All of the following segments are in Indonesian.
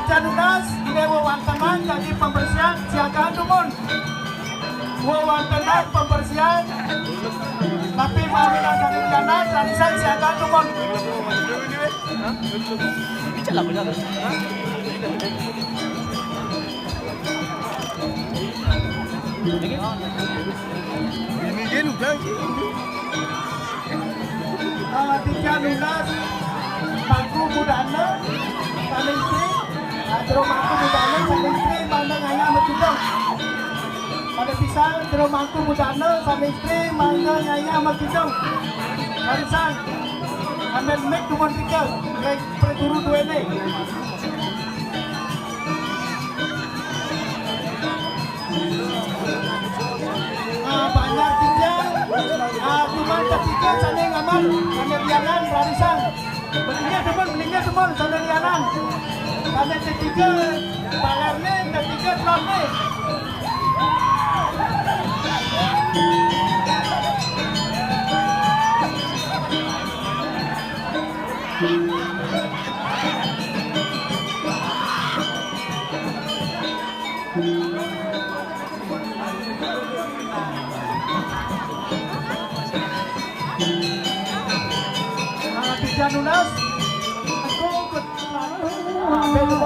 Janunas ini wawantenan jadi pembersihan siagaan dumun. Wawantenan pembersihan tapi mawina dari jana dari saya siagaan dumun. Bicara apa jalan? Ini gini udah. Di Janunas Mangku Budana kami istri Jero Mangku Budana kami istri Mandang Ayah Mercudong pada pisang Jero Mangku Budana kami istri Mandang Ayah Mercudong Karisan ambil mic dumon tiga kayak perguru dua ini banyak tiga cuma ketiga sana ngamal sana lianan barisan beningnya demon sana lianan sana ketiga balarnya ketiga drumnya Janunas aku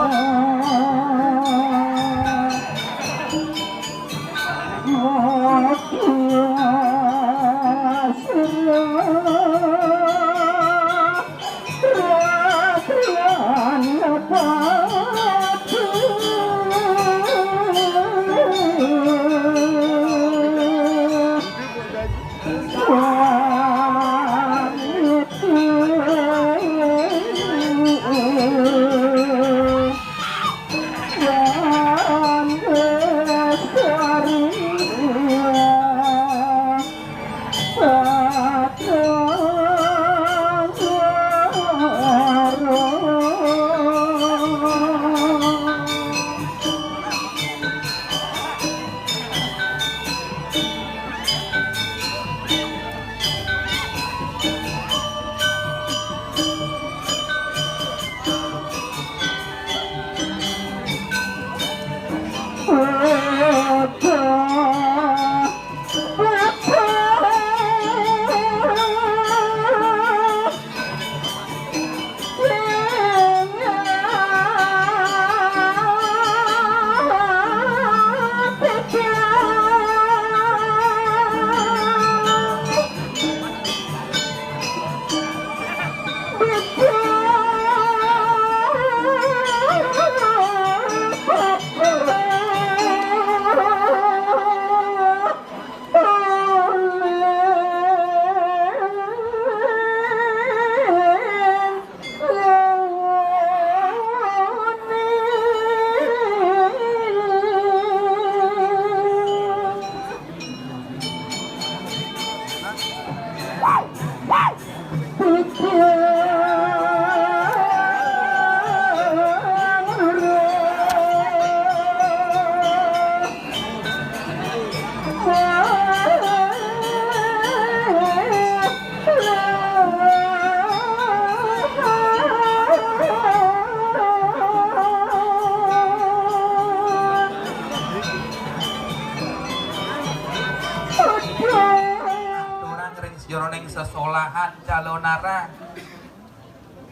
jroning sesolahan calonara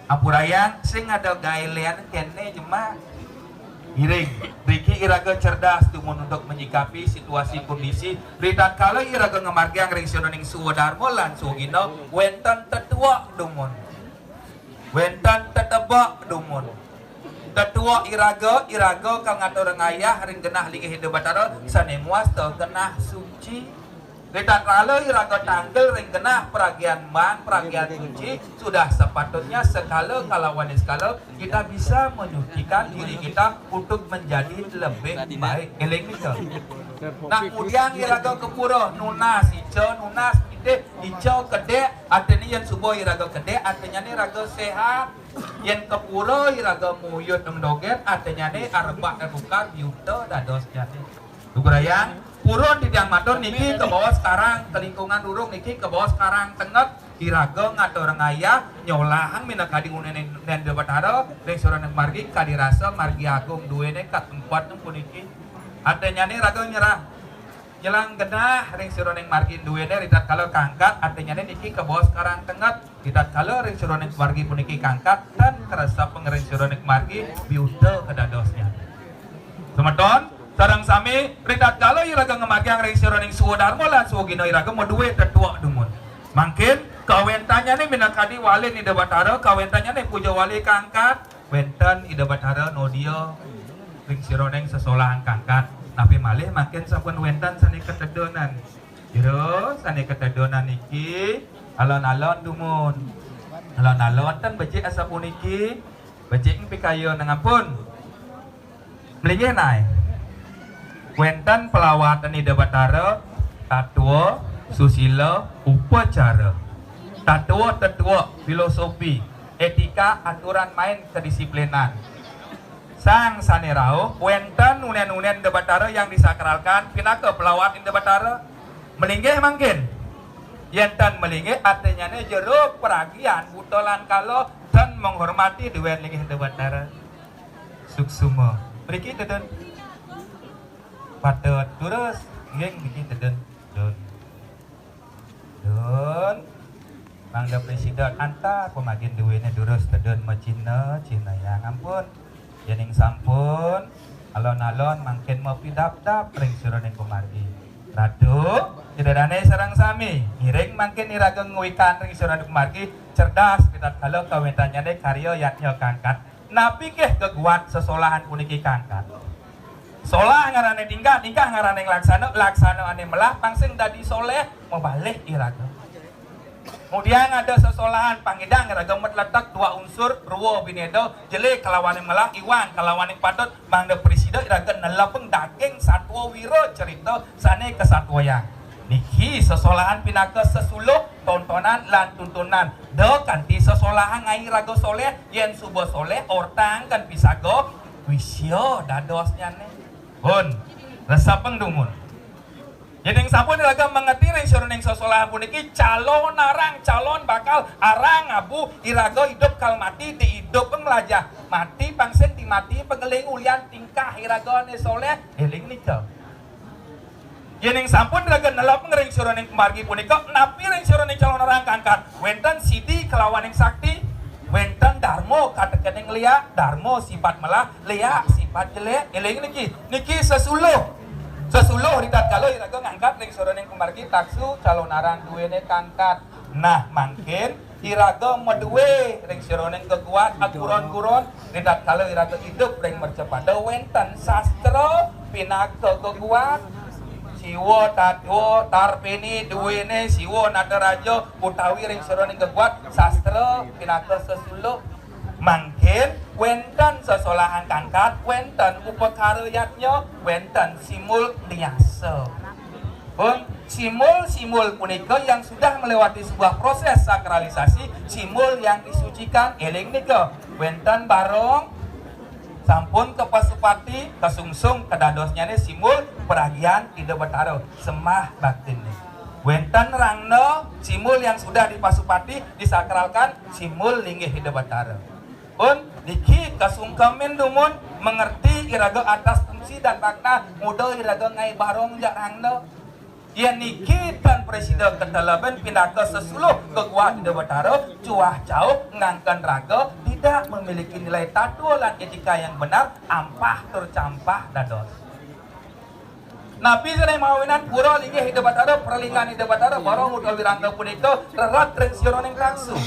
apurayang sing ada gailean kene jema Giring, Riki iraga cerdas tumun untuk menyikapi situasi kondisi. Ritat kala iraga ngemargiang ring sioning suwa darmo lan sugino wentan tetua dumun. Wentan tetebak dumun. Tetua iraga kang ngatur ngayah ring genah lingi hidup batara sanemuas teu genah suci. Ritat kala iraga tanggel ring genah peragian man, peragian suci. Sudah sepatutnya sekala kalawan skala kita bisa menyucikan diri kita untuk menjadi lebih baik. Eling nika. Nah, kemudian iraga kepuro nunas ijo nunas ide ijo gede artinya yang subuh iraga gede artinya nih raga sehat. Yang kepuro iraga muyut doget artinya nih arbak bukan yuta dados jadi. Dugrayang purun di tiang matur niki ke bawah sekarang ke lingkungan durung niki ke bawah sekarang tengah iraga ngatur ngayah nyolahan minakadi unen dan debatara ring soraneng margi kadirasa margi agung duene kat tempat nempun niki artinya nih raga nyerah jelang genah ring soraneng margi duene ritat kalau kangkat artinya nih niki ke bawah sekarang tengah ritat kalau ring soraneng margi puniki kangkat dan kerasa pengering soraneng margi biuta kedadosnya teman-teman sarang sami ritat kalau iraga ngemagiang ring sironing suwa darmo lan suwa gino iraga mau duit tetua dumun mungkin kawentanya nih minakadi wali ni debatara kawentanya nih puja wali kangkat wenten ida batara nodio ring sironing sesolahan kangkat tapi malih makin sampun wenten sani ketedonan iro sani ketedonan niki alon-alon dumun alon-alon tan becik asapun niki becik pikayo nangampun melinggih naik Wenten pelawatan ida batara tatua susila upacara tatua tetua filosofi etika aturan main kedisiplinan sang sanerau wenten unen-unen ida batara yang disakralkan pinaka pelawatan ida batara melinggih mangkin yenten melinggih artinya jeruk peragian butolan kalau dan menghormati dewan linggih ida batara suksuma beriki teden patut terus ngeng bikin teden don mangga presiden antar pemagin duwene durus teden macina cina yang ampun jening sampun alon-alon mangkin mau pidap-dap ring suroning kumargi ratu jedadane sarang sami ngiring mangkin iraga nguikan ring suroning kumargi cerdas kita kalau kawentanya deh karyo yaknya kangkat napi keh keguat sesolahan puniki kangkat solah ngarane tingkah ngarane laksana ane melah pangsing dadi soleh mau balik iraga kemudian ada sesolahan pangidang iraga metletak dua unsur ruwo binedo jelek kalawane melah iwan kalawane patut mangda presida iraga nelapeng daging satwa wiro cerita sane kesatwaya niki sesolahan pinaka sesuluh tontonan lan tuntunan do kanti sesolahan ngai raga soleh yen subuh soleh ortang kan pisago wisyo dadosnya nih Bun, resapeng dumun. Jadi sampun iraga mengerti ning suruning sesolahan puniki calon arang calon bakal arang abu iraga hidup kal mati di hidup penglajah mati pangsen di mati pengeling ulian tingkah iraga ne soleh eling nika. Yening sampun iraga nelop ring suruning kemargi punika napi ring suruning calon arang kangkat wenten sidi kelawan ing sakti wenten darmo katekening lia darmo sifat melah lia sifat jelek eling niki sesuluh ritat kalau iraga ngangkat ring suroning kumargi taksu calon arang duwene kangkat nah mangkin iraga meduwe ring suroning kekuat aturan-guron ritat kalau iraga hidup ring mercepada wenten sastra pinaka kekuat siwo tatwo tarpeni duwene siwo natarajo utawi ring suroning kekuat sastra pinaka sesuluh mangkin wenten sesolahan kangkat wenten upakaryatnya wenten simul niasa pun simul punika yang sudah melewati sebuah proses sakralisasi simul yang disucikan eling nika wenten barong sampun ke pasupati kesungsung kedadosnya nih simul peragian tidak bertaruh semah baktin nih wenten rangno simul yang sudah di pasupati disakralkan simul linggih hidup bertaruh pun niki kasungkamin dumun mengerti iraga atas fungsi dan makna mudah iraga ngai barong jak rangno ya niki dan presiden kedalaban pindah ke sesuluh kekuat hidup bertaruh cuah jauh ngangkan raga di tidak memiliki nilai tatu lan etika yang benar, ampah tercampah dados. Nabi sana mawinan pura linggih hidup batara perlingan hidup batara baru mudal wirangga pun itu rerat rensionon yang taksu.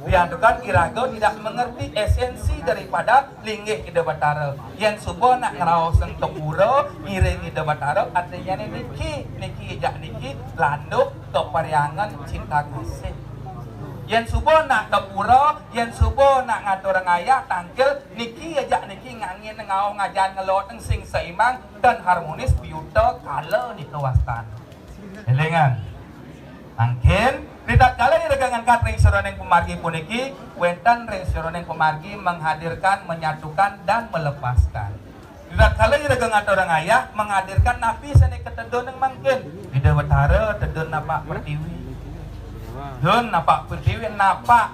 Diantukan iraga tidak mengerti esensi daripada linggih hidup batara. Yang subuh nak ngerawasan tepura miring hidup batara artinya niki jak niki landuk kepariangan cinta kasih. Yang subuh nak tepura, yang subuh nak ngatur ngaya tangkil niki aja niki ngangin ngau ngajan ngelot sing seimbang dan harmonis biuta kala ni kewastan. Elengan. Angkin tidak kala ni regangan kat ring seroneng pemargi puniki, wentan ring seroneng pemargi menghadirkan, menyatukan dan melepaskan. Tidak kala ni regangan orang ayah menghadirkan napi sene ketedon yang mangkin. Di dewatara tedon napak pertiwi. Dun napak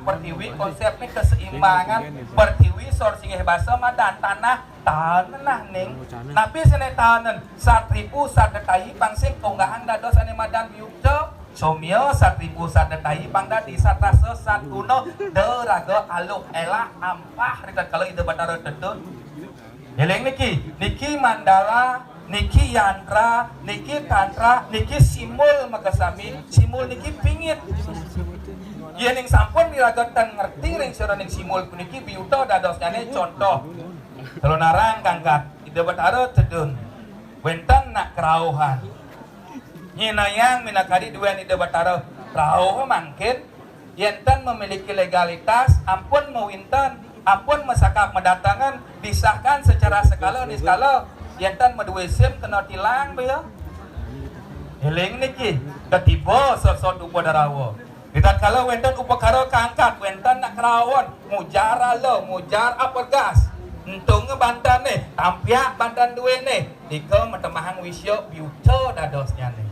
pertiwi konsepnya keseimbangan pertiwi sor singeh basa madan tanah ning napi sene tanen satripu sadetai pangsing konggahan dados ane madan biukta somyo satripu sadetai pangdadi satrase satuno deraga aluk elah ampah rikat kalau ide batara tedun eleng niki mandala niki yantra, niki tantra, niki simul magasami, simul niki pingit. Yen ing sampun diragatan ngerti ring sira ning simul puniki biuta dadosane contoh. Kalau narang kangkat, ide batara tedun. Wenten nak kerauhan. Nyinayang minakadi duwen ide batara rauh mangkin yenten memiliki legalitas, ampun mawinten, ampun mesakap mendatangan disahkan secara skala niskala. Yantan medue sim kena tilang be ya. Eling niki ketiba sosot upadarawa. Ditat kala wenten upakara kangkat wenten nak kerawon mujar apergas. Entung bantane tampiak bantan duene dika metemahang wisyo biuta dadosnya ne.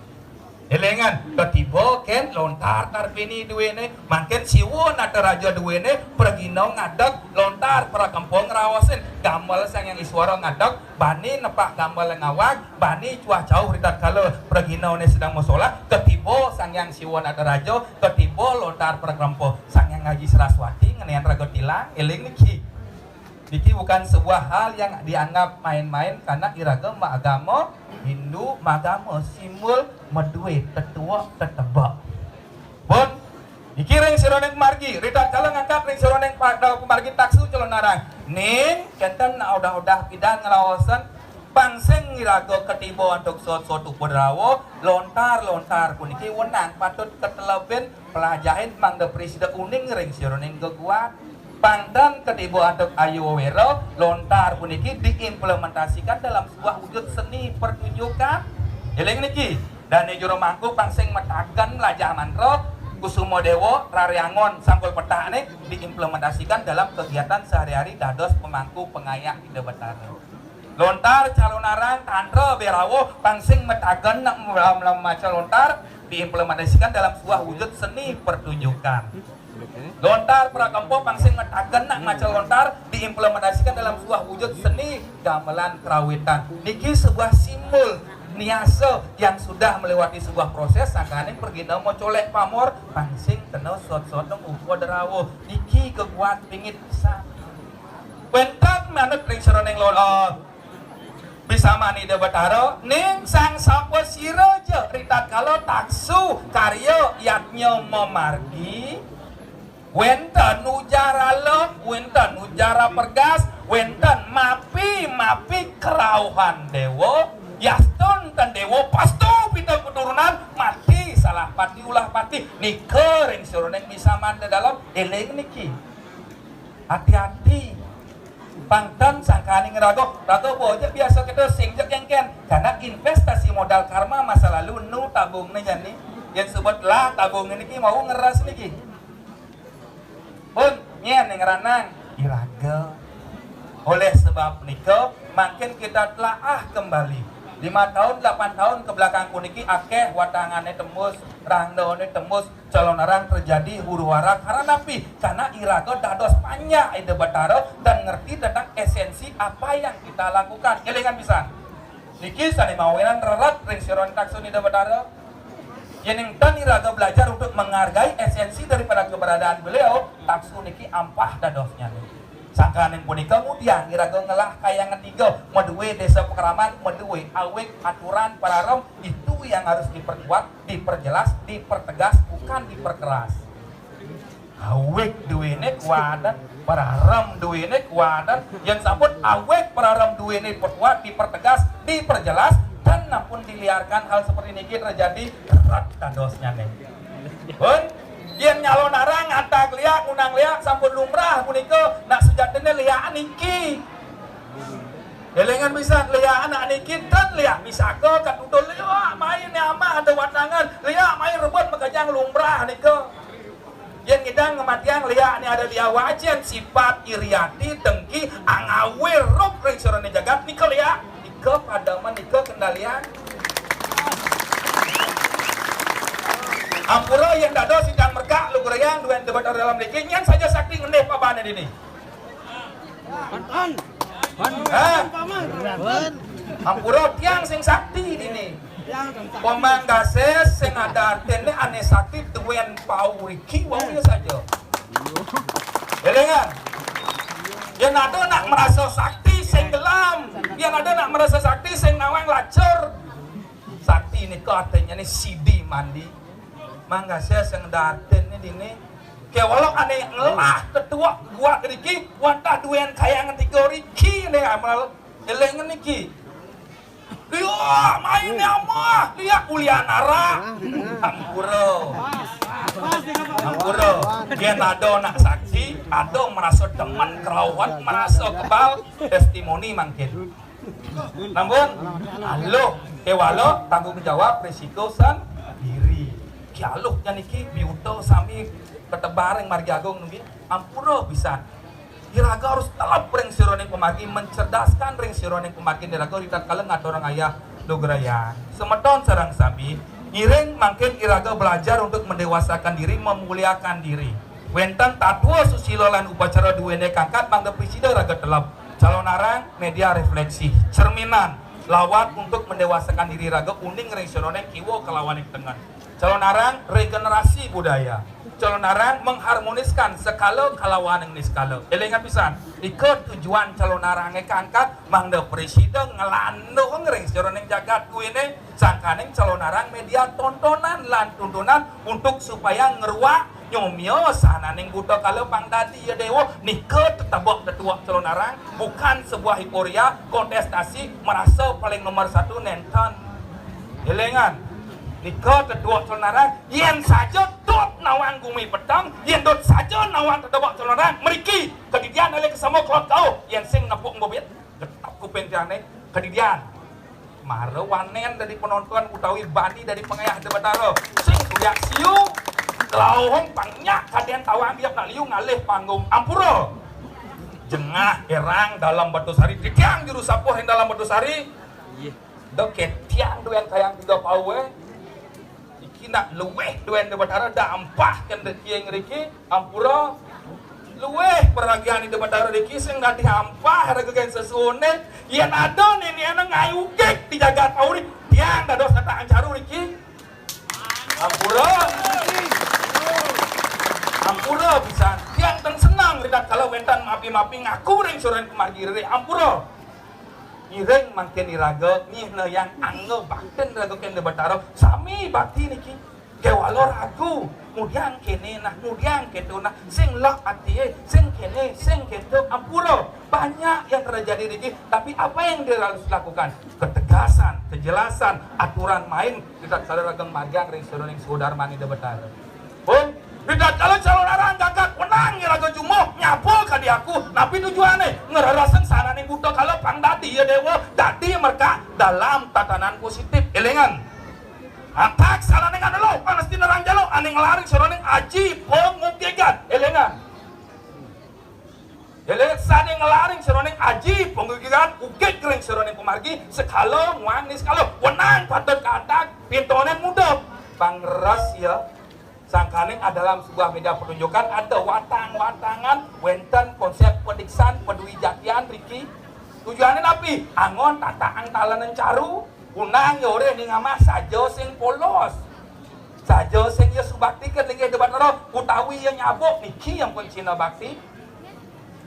Elengan ketiba ken lontar tarpini duene mangken siwo nata raja duene pergino ngadak lontar para kampung rawasin gamal sang yang iswara ngadak bani nepak gamal ngawak bani cuah jauh ritat kala pergino ne sedang musola ketiba sang yang siwo nata raja ketiba lontar para kampung sang yang ngaji Saraswati ngenean raga tilang eling niki bukan sebuah hal yang dianggap main-main karena iraga agama Hindu magama simbol medue tetua tetebak. Bon, iki ring sironeng margi, ritat kala ngangkat ring sironeng pemargi taksu calon narang. Ning kenten udah pidan ngelawasan pangseng iraga ketiba untuk sotu podrawo lontar puniki wenang patut keteleben pelajahin mangda presida uning ring sironeng geguat. Pangdan ketiba untuk ayu wero lontar puniki diimplementasikan dalam sebuah wujud seni pertunjukan. Eling niki dan juru mangku pangsing metakan lajah mantra kusumo dewo rariangon sampul peta nih diimplementasikan dalam kegiatan sehari-hari dados pemangku pengayak di Batara. Lontar calonarang tantra berawo pangsing metakan nak maca lontar diimplementasikan dalam sebuah wujud seni pertunjukan. Lontar prakampo pangsing metaken nak maca lontar diimplementasikan dalam sebuah wujud seni gamelan kerawitan. Niki sebuah simbol niasa yang sudah melewati sebuah proses sakane pergina mau colek pamor pangsing kena sot-sotong upo derawo niki kekuat pingit bisa wentat manut ring seroneng lolo bisa mani de Batara ning sang sapa sira je ritat kala taksu karya yatnya memargi wenten ujara lok, wenten ujara pergas, wenten mapi kerauhan dewo, yaston tan dewo pastu pita keturunan mati salah pati ulah pati niker yang suruh bisa manda dalam eleng niki. Hati-hati. Pangtan sangkani ngerago, rago boja biasa kita singjak yang ken karena investasi modal karma masa lalu nu tabung nih jadi yang sebutlah tabung niki mau ngeras niki. Pun nyen yang ranang iraga. Oleh sebab niko makin kita telah kembali 5 tahun 8 tahun ke belakang puniki akeh watangane tembus randone tembus calon orang terjadi huru-hara karena napi karena iraga dados panjang ide Batara dan ngerti tentang esensi apa yang kita lakukan elingan bisa niki sani mawenan rerat ring siron taksun ide Batara Yang tani raga belajar untuk menghargai esensi daripada keberadaan beliau, taksu niki ampah dadosnya nih. Sangkaning punika kemudian iraga ngelah kayangan tiga medue desa Pekeraman, medue awek aturan pararem itu yang harus diperkuat, diperjelas, dipertegas, bukan diperkeras. Awek duwene kuadan, pararem duwene kuadan, yang sampun awek pararem duwene perkuat, dipertegas, diperjelas, dan napun diliarkan hal seperti ini terjadi kerat dadosnya nih. Pun yang nyalon arang ngatak liak unang liak sampun lumrah punika nak sejatine liaan niki. Elengan bisa liaan anak niki dan liak misaka katudul liak main ama ada watangan liak main rebut megajang lumrah nika. Yang ngidang kematian liak ni ada dia wajian sifat iriati dengki angawir rup ring sorone jagat nika liak nika padaman nika kendalian. Ampura yang dado sidang merkak lu gerayang dua debat dalam niki nyan saja sakti ngendeh pabane dini. Ampura tiang sing sakti dini. Pemanggases sing ada artene ane sakti duen pauriki wau ya saja. Elengan. Yang ada nak merasa sakti sing gelam, yang ada nak merasa sakti sing nawang lacur. Sakti ini katanya ni sidi mandi. Mangga saya sing daten ini dini ke walau ane ngelah ketua gua riki wantah duen kayangan tiga riki nih amal elengan niki lihat main ama lihat kuliah nara ampuro dia nado nak saksi ado merasa teman kerawat merasa kebal testimoni mangkin namun halo ke walau tanggung jawab risiko sendiri kialuh niki biuto sami ketebareng margi agung nunggi ampura bisa iraga harus telap ring sironing pemagi mencerdaskan ring sironing pemagi iraga ritat kaleng ngadorong ayah dogeraya semeton sarang sami ngiring makin iraga belajar untuk mendewasakan diri memuliakan diri wenten tatua susilo lan upacara duwene kangkat mangga presida raga telap calon arang media refleksi cerminan lawat untuk mendewasakan diri raga uning ring sironing kiwo kelawaning tengan calon arang regenerasi budaya. Calon arang mengharmoniskan skala kalawan yang niskala. Elengan pisan. Ikut tujuan calon arangnya kangkat mangda presiden ngelando ngering sejarah yang jagat kuene sangkaning calon arang media tontonan lan tuntunan untuk supaya ngeruak nyomyo sananing buta kalau pangdadi ya dewo nikah tetabok tetua calon arang bukan sebuah hiporia kontestasi merasa paling nomor satu nenten. Elengan. Nikah kedua celonarang yang saja dot nawang gumi petang yang dot saja nawang terdebak celonarang meriki kedidian oleh kesama kelot kau yang sing nepuk bobit getap kuping tiane kedidian mara wanen dari penonton utawi bani dari pengayah debataro sing suyak siu kelauhong pangnya kadian tawang dia nak liu ngalih panggung ampura jengah erang dalam batu sari ditiang juru sapuh yang dalam batu sari doket tiang duen kayang tiga pawe nak luweh duen debatara dah ampah kan dekieng riki ampura luweh peragian di debatara riki sing dah diampah ragagan sesune yang ada ni ana ngayugek di jagat pauri yang dah dos kata ancaru riki ampura bisa yang teng senang ridat kalau wentan mapi-mapi ngaku ring suren kemagi re ampura ireng makin iraga ngihna yang angge bakten raga ken debataro sami bakti niki kewalo ragu mudiang kene nah mudiang ketu nah sing lak atie sing kene sing ketu ampura banyak yang terjadi niki tapi apa yang dia harus lakukan ketegasan kejelasan aturan main tidak sadar rageng magang ring suruning saudara mani debataro pun tidak kalau calon arang gagak menang iraga jumo nyapo ka di aku tapi tujuannya ngerarasan sananing buta kalau pangdadi ya dewa dadi mereka dalam tatanan positif elengan atak sananing adalah panasti nerang jalo aning laring soroning aji pengugegan elengan saning ngelaring soroning aji pengugegan ugeg ring soroning pemargi sekalo ngwanis kalau wenang patut kadak pintonen muda pangras ya sangkaning adalah sebuah media pertunjukan ada watang-watangan wenten konsep pediksan peduli jatian Riki tujuannya napi angon tataang talanan caru unang yore ni ngama sajo sing polos saja sing ya subakti kan linggih debat ro utawi yang nyabuk niki yang pun Cina bakti.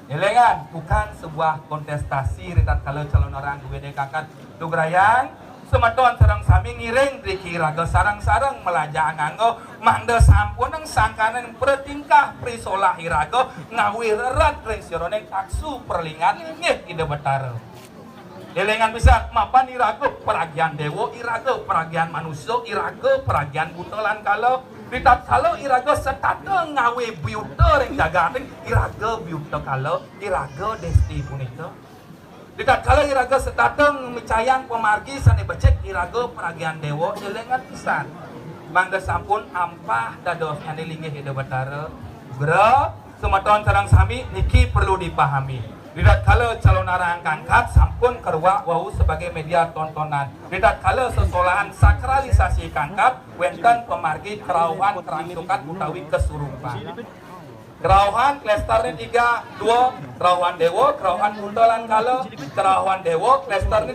Elengan bukan sebuah kontestasi ritat kalau calon orang gede kakak tugrayang semeton sareng sami ngiring dikira ke sarang-sarang melajang nganggo mangda sampun ang sangkanan pertingkah prisolah irago ngawi rerat ring sironeng taksu perlingan ngeh ide betara. Elengan bisa mapan irago peragian dewo irago peragian manusia irago peragian butelan kalau ritat kalau irago setate ngawi biute ring jagating irago biute kalau irago desti punito. Dikat kalau iraga setateng micayang pemargi sane becek iraga peragian dewa elengan pisan. Mangda sampun ampah dados ane linggih ide betara. Gra semeton sareng sami niki perlu dipahami. Dikat kalau calon arang kangkat sampun kerwa wau sebagai media tontonan. Dikat kalau sesolahan sakralisasi kangkat wenten pemargi kerauhan kerangsukan utawi kesurupan. Kerauhan klesternya 3, 2, kerauhan dewa, kerauhan buntelan kalau, kerauhan dewa, klesternya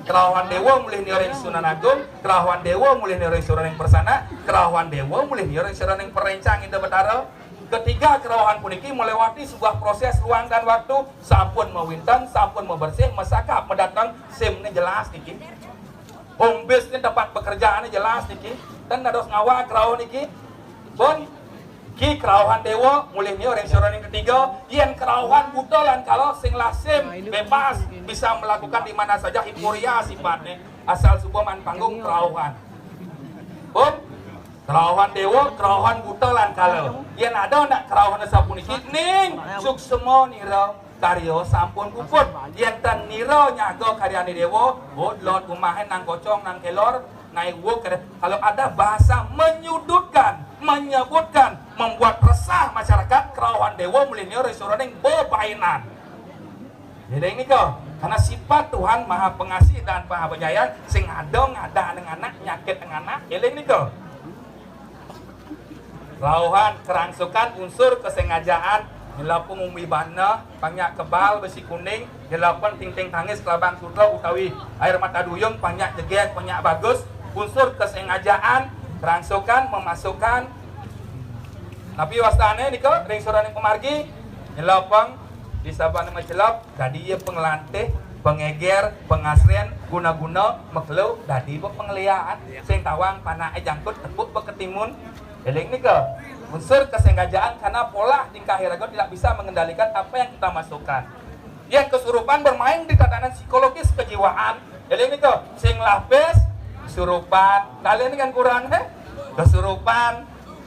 3, kerauhan dewa mulih nioreng Sunan Agung, kerauhan dewa mulih nioreng Sunan Persana, kerauhan dewa mulih nioreng Sunan Perencang ide betara. Ketiga kerauhan puniki melewati sebuah proses ruang dan waktu, sampun mewinten, sampun membersih, mesakap, mendatang, simnya jelas niki. Home base ini tempat pekerjaannya jelas niki, dan nados ngawa kerauhan niki, bon. Ki kerauhan dewa mulih ni orang syuran yang ketiga yen kerauhan butolan kalau sing lasim bebas bisa melakukan di mana saja hiporia sifatnya asal subuman panggung kerauhan pun kerauhan dewa kerauhan butolan kalau yen ada nak kerauhan sapuniki ning suksemo niro karyo sampun puput yen tan niro nyago karyane dewa bodlot umahen nang kocong nang kelor naik wuk kalau ada bahasa menyudutkan menyebutkan membuat resah masyarakat kerauhan dewa mulihnya restoraning bebainan. Jadi ini kok karena sifat Tuhan Maha Pengasih dan Maha Penyayang sing ngada dengan anak nyakit dengan anak. Jadi ini kok kerauhan kerangsukan unsur kesengajaan dilapung umibana banyak kebal besi kuning dilapun ting-ting tangis kelabang sutra utawi air mata duyung banyak jegek banyak bagus unsur kesengajaan kerangsukan memasukkan tapi wastane niko ring suran yang pemargi nyelopang di saban mecelop dadi ye pengelantih pengeger pengasrian guna-guna mekelu dadi be pengliaan sing tawang panake jangkut tepuk beketimun eling niko unsur kesengajaan karena pola tingkah iraga tidak bisa mengendalikan apa yang kita masukkan yang kesurupan bermain di tatanan psikologis kejiwaan eling niko sing lapis kesurupan kalian ini kan kurang kesurupan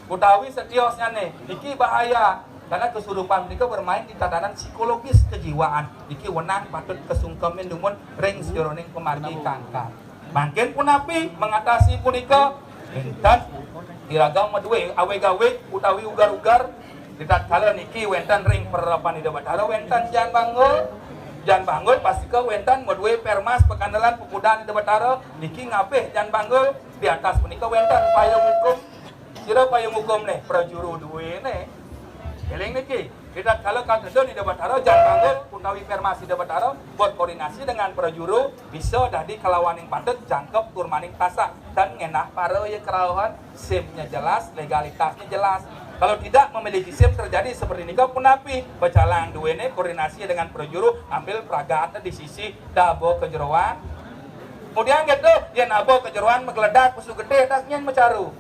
utawi setiosnya nih iki bahaya karena kesurupan mereka bermain di tatanan psikologis kejiwaan iki wenang patut kesungkemin dumun ring sironing pemargi kangkat makin punapi mengatasi punika intan iragam medue awe gawe utawi ugar-ugar ditat kala niki wenten ring perapan ide batara wenten jan bangun pasti ke wentan medue permas pekandalan pemudan ide batara niki ngapeh jan bangun di atas punika wenten payung hukum sira payung hukum nih prajuru duwe nih eling niki ditat kala kadon ide batara jan bangun utawi permas ide batara buat koordinasi dengan prajuru bisa dadi kelawaning padet jangkep turmaning tasak dan ngenah para ye kerauhan simnya jelas legalitasnya jelas. Kalau tidak memiliki SIM terjadi seperti ini, punapi pecalang duene koordinasi dengan prajuru ambil peragaannya di sisi dabo kejeroan. Kemudian gitu, dia nabo kejeroan megeledak pusu gede tasnya mecaru.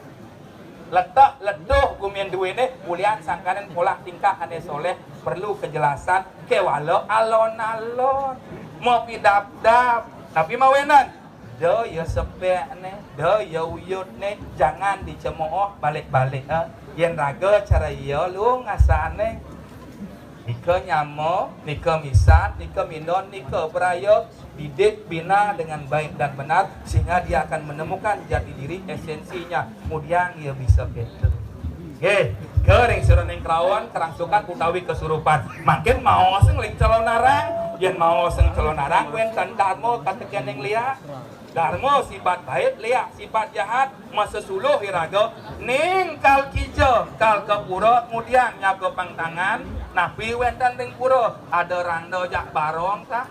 Letak leduh gumian duene mulian sangkanan pola tingkah ane soleh perlu kejelasan kewalo alon-alon mau pidap-dap tapi mawenan do ya sepek nih do ya uyut nih jangan dicemooh balik-balik yen raga cara iya lu ngasane nika nyamo nika misan nika minon nika berayo didik bina dengan baik dan benar sehingga dia akan menemukan jati diri esensinya kemudian ia bisa betul kering suruning kerawan kerangsukan utawi kesurupan makin mau sing ling calon narang yen mau sing calon narang wenten darmo katekian yang liat darmo sifat baik liak sifat jahat masesuluh iraga ning kal kijo kal kepura kemudian nyago pangtangan napi wenten ting pura ada rando jak barong kah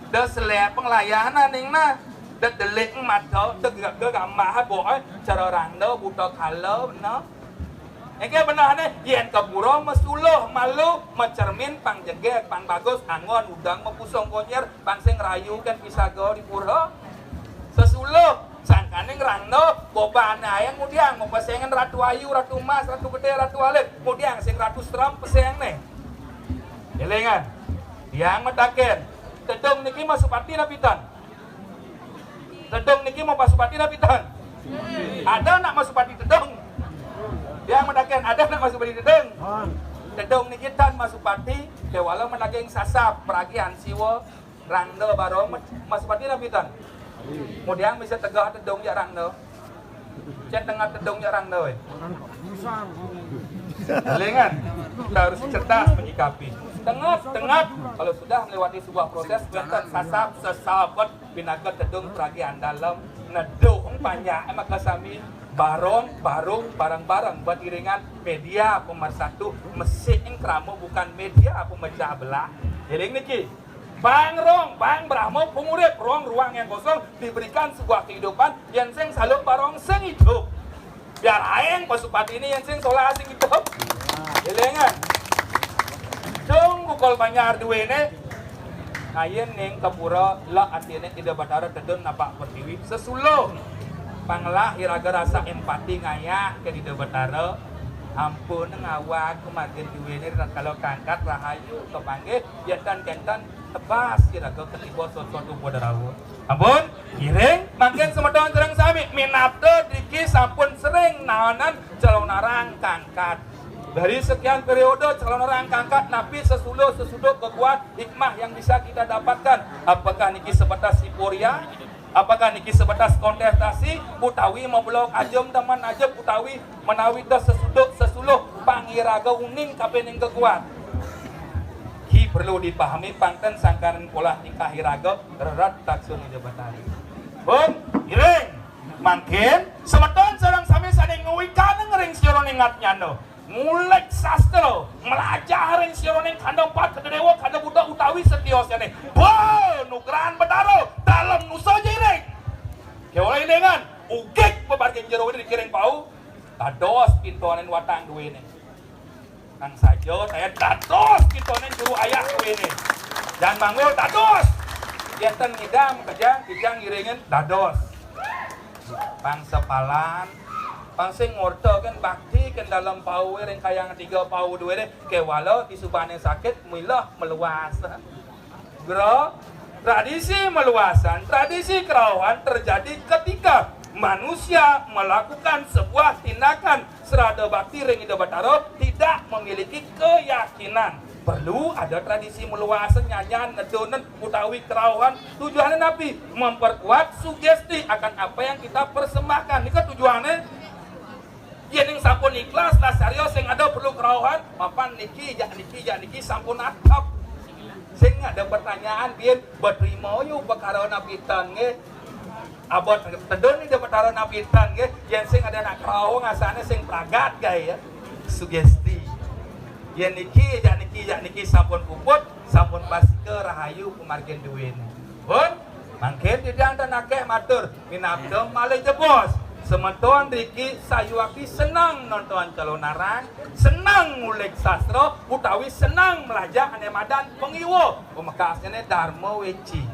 de selek penglayanan ning nah dak delik mata dak gamah boy cara rangno buta kala no Eke benar ne yen keburo mesuluh malu mencermin pang jegek pang bagus angon udang mepusong konyer pang sing rayu kan pisago di pura sesuluh sangkane ngrangno bobane ayang mudiang mepesengen ratu ayu ratu emas ratu gede ratu alit mudiang sing ratu stram peseng ne elengan yang medaken tedong niki masupati napitan tedong niki mau pasupati napitan ada nak masupati tedong yang medaken ada nak masupati tedong tedong niki tan masupati kewala menageng sasap peragian siwa rangno baro masupati napitan kemudian bisa tegak tedong ya rangno cek tengah tedong ya rangno elengan kita harus cerdas menyikapi tengah kalau sudah melewati sebuah proses benten sasap sesabat pinakat tedung peragian dalam nedung banyak maka sami barong barang-barang buat iringan media pemersatu mesin kramo bukan media pemecah belah iring niki bang brahmo pengurip ruang yang kosong diberikan sebuah kehidupan yang sing saluk barong sing hidup biar aeng pasupati ini yang sing solah sing hidup ilingan Dung bukol banyar duwene kayen ning kepura la atine tidak batara tedon napak pertiwi sesulo panglah iraga rasa empati ngayah ke tidak batara ampun ngawak kemarin duwene kalau kangkat rahayu kepanggih yantan kentan tebas iraga ketiba soto bodarawu ampun iring mangken semedon sereng sami minapte diki sampun sering naonan calon narang kangkat dari sekian periode calon orang kangkat napi sesudah kekuat hikmah yang bisa kita dapatkan apakah niki sebatas hiporia apakah niki sebatas kontestasi utawi membelok ajem teman ajem utawi menawi dah sesudah pangiraga uning kapening kekuat ki perlu dipahami pangten sangkaran pola tingkah iraga rerat taksun jabatan pun iring mangkin semeton sareng sami sadeng nguwikan ngering sira ningatnya no mulai sastra melajarin sironing kandang pat kedewa kandang budak utawi setiosnya nih nugrahan bedaro dalam nusa jireng kewalai dengan ugek pebargin jero ini dikiring pau dados pintoanen watang duwe ini kang sajo saya dados pintoanen juru ayah duwe ini dan mangwil dados yanten ngidam kejang ngiringin dados pang sepalan pangsing ngorto kan bakti kan dalam pau yang kayang 3 pau 2 deh kewalo di subane sakit milah meluas bro tradisi meluasan tradisi kerawan terjadi ketika manusia melakukan sebuah tindakan serada bakti ring ida bataro tidak memiliki keyakinan perlu ada tradisi meluasan nyanyian nedonen utawi kerawan tujuannya napi memperkuat sugesti akan apa yang kita persembahkan ini kan tujuannya yen sampun ikhlas lah serius sing ada perlu kerawuhan mapan niki sampun atap sing ada pertanyaan biyen berterima yo perkara napitan nge abot tedon ni perkara napitan nge yen sing ada nak kerawuh ngasane sing pragat gae ya sugesti yen niki sampun puput sampun pasike rahayu pemargin duwene pun mangken tidak akeh matur minabda malih jebos semeton Riki Sayuaki senang nonton calon narang, senang ngulik sastra, utawi senang melajak ane madan pengiwo, pemekasnya Dharma Weci.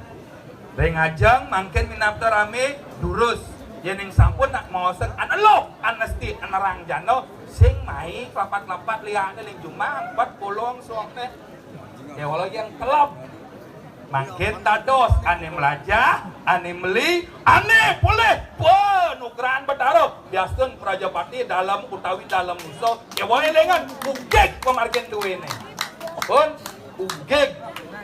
Rengajang mangken minapta rame durus, yening sampun nak maosen analog, anesti, anarang jano, sing mai lapat-lapat liane ling cuma 40 soalnya, ya walau yang kelap. Makin tados, ane melajah, ane meli, ane boleh nugrahan bedaro biasun Prajapati dalam utawi dalam nusa kewae lengan ugeg pemargen duwene pun ugeg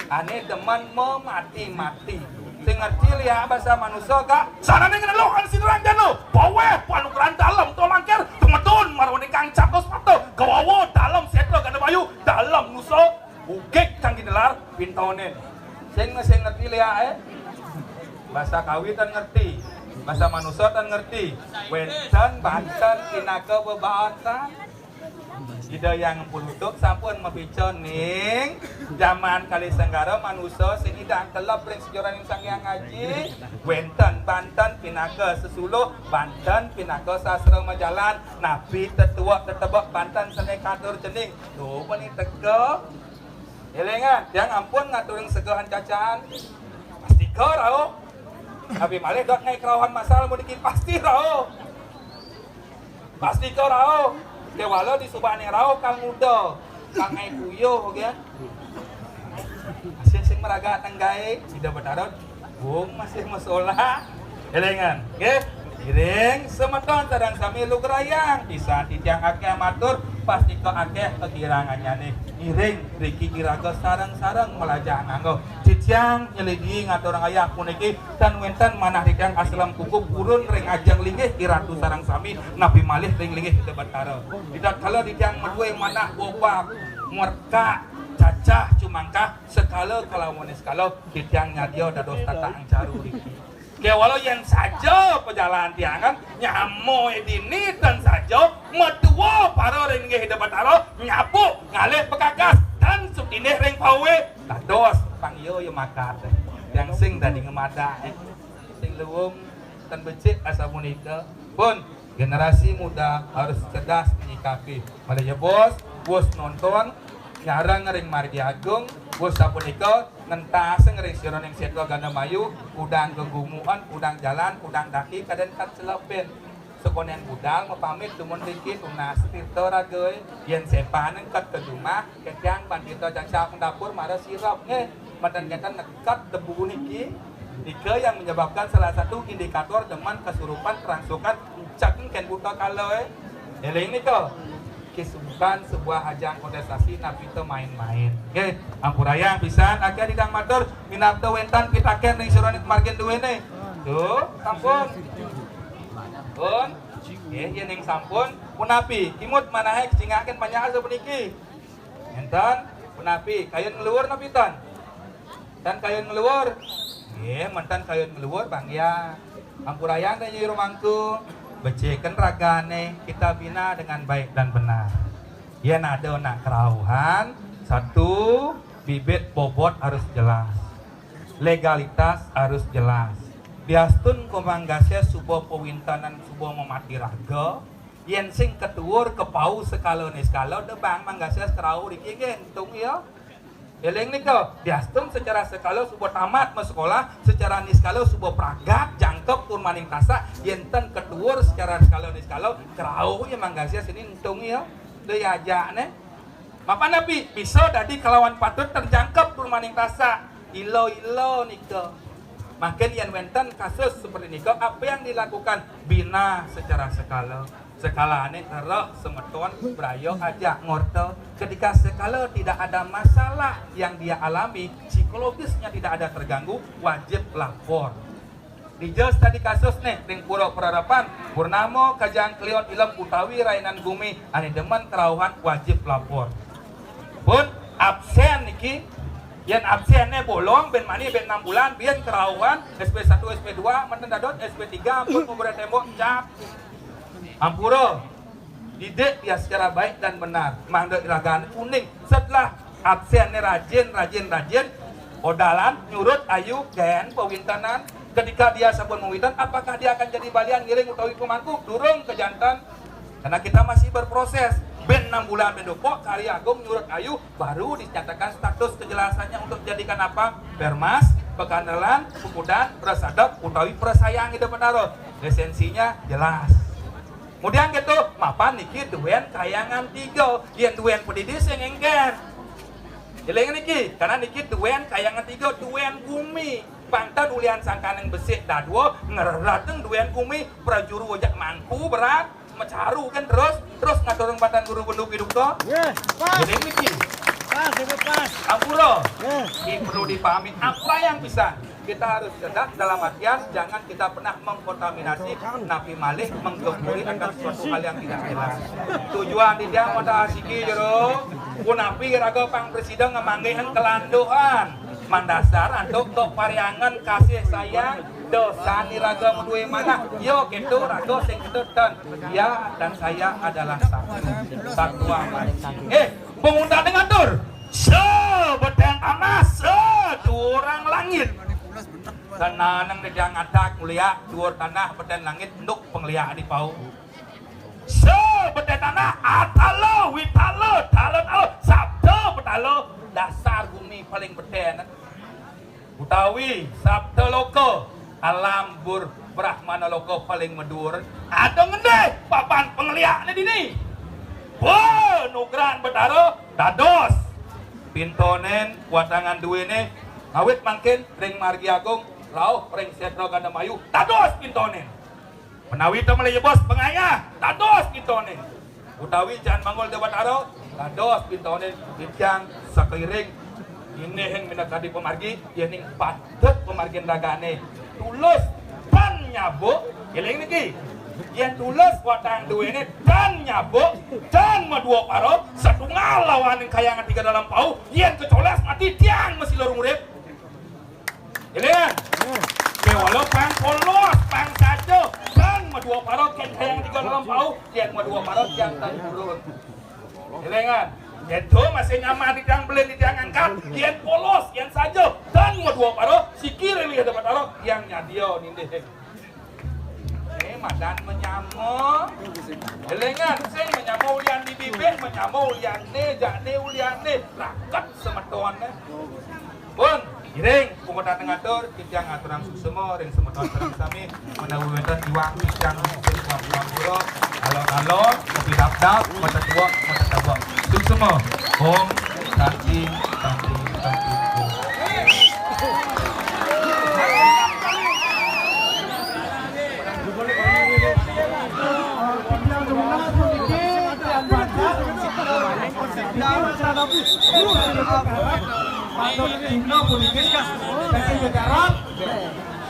ane demen memati-mati sing ngerti lihat bahasa manusia kak sarane ngenelo kan sinurang jano bawe panugrahan dalam tolangker temetun marwani kang capos pato gawawo dalam setro gana bayu dalam nusa ugeg kang ginelar pintonen sing ngerti lihat bahasa kawitan ngerti bahasa manusia tan ngerti wentan banten tinaka bebatan Ida yang pulutuk sampun mabico ning zaman kali senggara manusia sing idang telap ring sejoran yang sang yang ngaji wenten Banten pinaka sesuluh Banten pinaka sastra majalan nabi tetua tetebak Banten sene katur cening tuh meni teko elengan yang ampun ngaturing segahan cacaan pasti kau rao tapi malih dot ngai kerawan masalah mau dikit pasti rao ke walau di subane rao kang muda kang ngai kuyo ya masih sing meraga tenggai tidak bertarot bung masih masalah elengan oke Iring semeton sedang sami lu gerayang bisa titiang akeh matur pasti kok akeh kekirangannya nih iring riki kiraga sarang-sarang melajah nganggo titiang nyelidi ngatur ayah puniki dan wenten manah titiang aslam kuku purun ring ajang linggih kiratu sarang sami nabi malih ring linggih kita bertaro tidak kalau titiang medue manah bobak merka cacah cumangkah sekala kalau monis kalau titiang nyadio dados tata angcaru riki ya walau yang saja perjalanan tiangan nyamo edini dan saja medua paro ring nggih dapat aro nyapu ngalih pekakas dan subdine ring pawe dados pangyo yo makat yang sing tadi ngemada sing lewung dan becik asa munika pun generasi muda harus cerdas menyikapi malih bos nonton nyarang ring Margi Agung bos sapunika ngentas ngering siron yang seto ganda mayu udang gegumuan udang jalan udang daki kaden kat selepen sekonen budal mapamit dumun dikit unas tirto ragoy yen sepan kat kedumah ketyang pandito jangsa dapur mara sirap nge matan-matan nekat debu niki ike yang menyebabkan salah satu indikator deman kesurupan kerangsukan caking ken buta kaloy eling niko kisubukan sebuah ajang kontestasi nabi itu main-main. Oke, ampuraya pisan akhir didang matur minapto wentan pitaken ning suranit margen duwene. Tuh, sampun. Pun, yen ning sampun punapi kimut manahe cingaken panyaha sapuniki. Enten punapi kayeun ngluwur napitan. Dan kayeun ngluwur. Nggih, mentan kayeun ngluwur Bang ya. Ampuraya teh nyi rumangku. Beceken ragane kita bina dengan baik dan benar. Ya nado nak kerauhan satu bibit bobot harus jelas, legalitas harus jelas. Biastun kumanggasnya sebuah pewintanan sebuah memati raga. Yen sing ketuur kepau sekalo niskalo debang manggasnya kerau dikigen tung ya. Eleng niko, diastum secara sekalo sebuah tamat sekolah, secara niskalo sebuah pragat, jangkep tur maning tasa, yenten ketuur secara skalo niskalo, kerau ya manggasnya sini entung ya, daya aja ne. Mapa nabi, bisa dadi kelawan patut terjangkep tur maning tasa, ilo niko. Makin yang wenten kasus seperti niko, apa yang dilakukan? Bina secara skala. Sekala aneh terok semeton brayo aja ngorto ketika sekala tidak ada masalah yang dia alami psikologisnya tidak ada terganggu wajib lapor dijos tadi kasus nih ring pura peradaban purnamo kajang klion ilem utawi rainan gumi ane demen kerauhan wajib lapor pun absen niki yang absennya bolong ben mani ben 6 bulan biar kerauhan SP1 SP2 menten dadot SP3 pun memberi tembok cap Ampuro, didik dia secara baik dan benar. Mangga iragan kuning. Setelah absennya rajin, odalan, nyurut, ayu, gen, pewintanan. Ketika dia sabun mewintan, apakah dia akan jadi balian ngiring utawi pemangku? Durung ke jantan. Karena kita masih berproses. Ben 6 bulan bendopok, karya agung, nyurut, ayu, baru dinyatakan status kejelasannya untuk dijadikan apa? Permas, pekandalan, pukudan, prasadap, utawi prasayang itu benar. Lisensinya jelas. Kemudian gitu, mapan niki duen kayangan 3, yang duen pedidis yang engger. Jeleng niki, karena niki duen kayangan 3, duen gumi. Pangtan ulian sangkaneng besik dadwo, ngerateng duen gumi, prajuru wajak mangku berat, mecaru kan terus ngatureng batan guru benduk hidup to. Yes, pas. Jeleng niki. Pas. Ampuro, Yes. perlu dipahami apa yang bisa. Kita harus cerdas dalam artian jangan kita pernah mengkontaminasi napi malih menggemburi akan suatu hal yang tidak jelas. Tujuan tidak pada asiki jero punapi raga pang presiden ngemanggihan kelanduhan mandasar untuk pariangan kasih sayang dosa niraga medue mana yo gitu raga sing kedetan ya dan saya adalah satu amat pengunda dengan dur sebeteng amas durang langit tanah nang nejang atak mulia dur tanah beten langit nduk pengliak di pau sebeteng tanah atalo witalo talon sabda betalo dasar bumi paling beten utawi sabda loko alam bur brahmana loko paling medur ada ngende papan pengliak ni dini wah nugran betaro dados pintonen watangan duwene awit mangkin ring margi agung lauh ring setro gandamayu dados pintonen menawi to melih bos pengayah dados pintonen utawi jan mangol de bataro dados pintonen dijang sakeliring ini yang minakadi pemargi yang padet pemargin ragane tulus dan nyabuk iling niki yang tulus watang duwene dan nyabuk dan madua paro satunggal lawan kayangan tiga dalam pau yang kecoles mati tiang masih lorong urip ilingan walau pang polos pang sajo dan madua paro kayangan tiga dalam pau yang madua paro yang tan turun ilingan itu masih nyaman di tiang belen di tiang angkat yang polos yang saja dan dua paro sikir lihat dapat paro yang nyadio nindih madan menyamo elengan sing menyamo ulian di bibir menyamo ulian ne jakne ulian ne raket semeton pun iring pengotan ngatur kijang aturang suksema ring semeton sareng sami menawi wonten iwang kijang pulo alon-alon kopi dap-dap mata tua mata tabak suksema om santi santi santi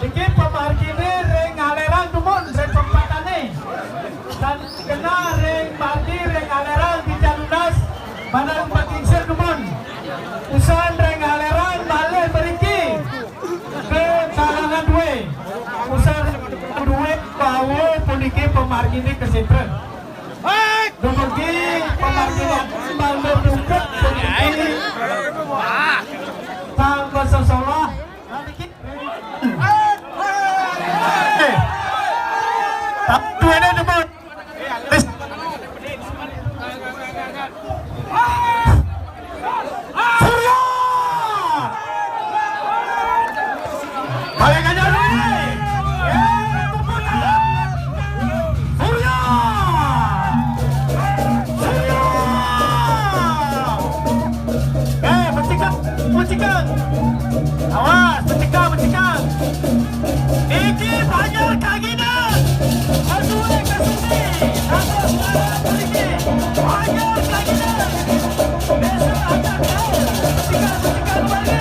Sikit pemarkini ring aleran tumun ring pempatane dan kena ring parti ring aleran di Jalunas badan pakingsir tumun usahan ring aleran balik beriki ke salangan duwe usahan duwe bawa puniki pemarkini ke sentren dumugi pemarkini balik dukut puniki tanggal sesolah Tapi ini depan. Surya. Balik aja nih. Surya. Surya. Bencikan. Awas, bencikan. Iki banyak kaginan. Aduh, kasih. Banyak kaginan. Besok ada kau. Bencikan lagi.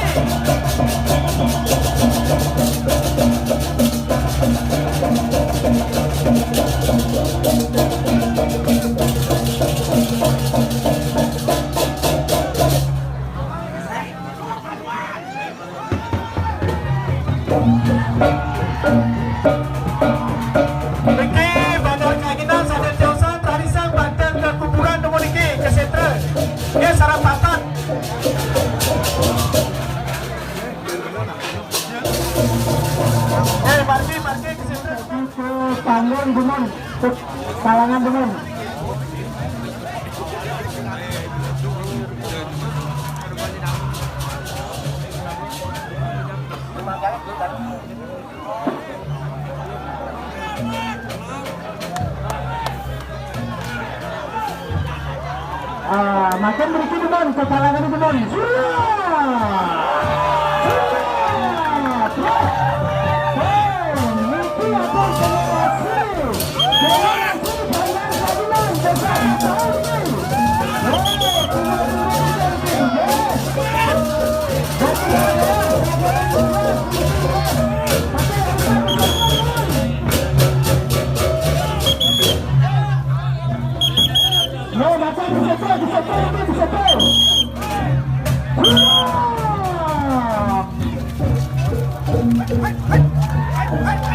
Sarapatan. Parti ke situ. Panggung Gunung, kalangan Gunung. Makin berikut teman, kekalangan teman.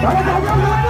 Para sa kanyang mga